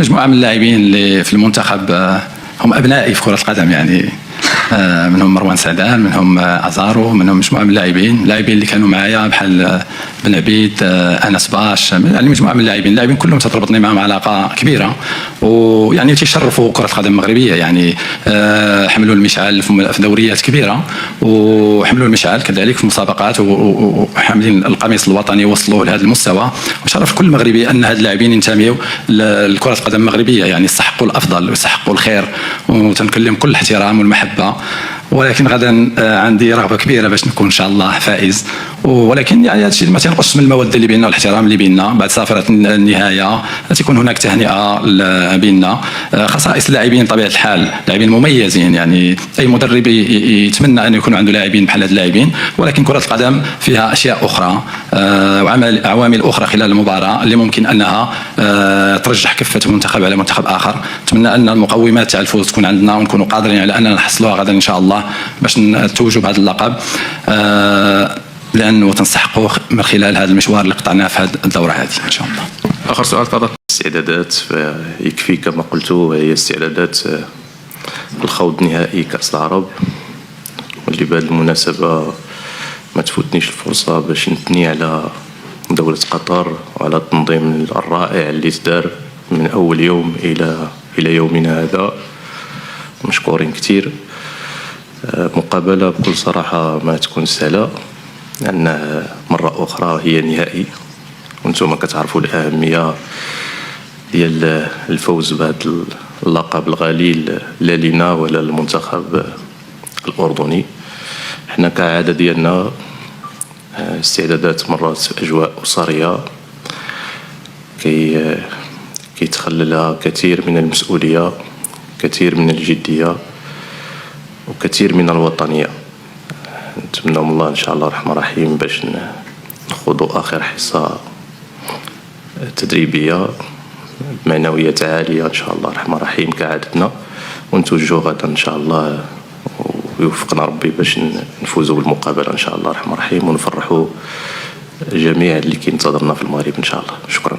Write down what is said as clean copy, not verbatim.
مجموعة من اللاعبين اللي في المنتخب هم أبنائي في كرة القدم يعني. منهم مروان سعدان، منهم أزارو، منهم مجموعة من اللاعبين اللي كانوا معايا بحال بن عبيد، أنس باش، يعني مجموعة من اللاعبين كلهم تتربطني معهم علاقة كبيرة، ويعني تيشرفوا كرة القدم المغربية يعني. حملوا المشعل في دوريات كبيرة، وحملوا المشعل كذلك في مسابقات، وحاملين القميص الوطني، وصلوا لهذا المستوى، وشرف كل مغربي أن هاد اللاعبين ينتميوا لكرة القدم المغربية، يعني يستحقوا الأفضل ويستحقوا الخير، وتنكلم كل الاحترام والمحبة. ولكن غدا عندي رغبه كبيره باش نكون ان شاء الله فائز، ولكن يعني هذا الشيء ما تنقصش من الموده اللي بيننا والاحترام اللي بيننا. بعد صافره النهايه تكون هناك تهنئه بيننا. خصائص اللاعبين طبيعه الحال لاعبين مميزين، يعني اي مدرب يتمنى ان يكون عنده لاعبين بحال هاد اللاعبين، ولكن كره القدم فيها اشياء اخرى وعوامل اخرى خلال المباراه اللي ممكن انها ترجح كفه منتخب على منتخب اخر. نتمنى ان المقومات تاع الفوز تكون عندنا، ونكونوا قادرين على اننا نحصلوها غدا ان شاء الله باش نتوجوا بهذا اللقب، لانه تنستحقوا من خلال هذا المشوار اللي قطعناه في هذه الدوره هذه ان شاء الله. اخر سؤال تفضل. استعدادات يكفي كما قلتوا، هي استعدادات الخوض نهائي كاس العرب، واللي بهذه المناسبه ما تفوتنيش الفرصه باش نثني على دوله قطر وعلى التنظيم الرائع اللي تدار من اول يوم الى يومنا هذا. مشكورين كثير. مقابلة بكل صراحة ما تكون سهلة، لأن مرة أخرى هي نهائي، وانتم كتعرفوا الأهمية ديال الفوز بهذا اللقب الغالي لا لينا ولا المنتخب الأردني. احنا كعادة ديالنا استعدادات مرات أجواء أسرية كيتخللها كثير من المسؤولية، كثير من الجدية، وكثير من الوطنية. نتمنى من الله إن شاء الله الرحمن الرحيم باش نخوضوا آخر حصة تدريبية بمعنوية عالية إن شاء الله الرحمن الرحيم كعادتنا، ونتوجهوا غدا إن شاء الله، ويوفقنا ربي باش نفوزوا بالمقابلة إن شاء الله الرحمن الرحيم، ونفرحوا جميع اللي كينتظرنا في المغرب إن شاء الله. شكرا.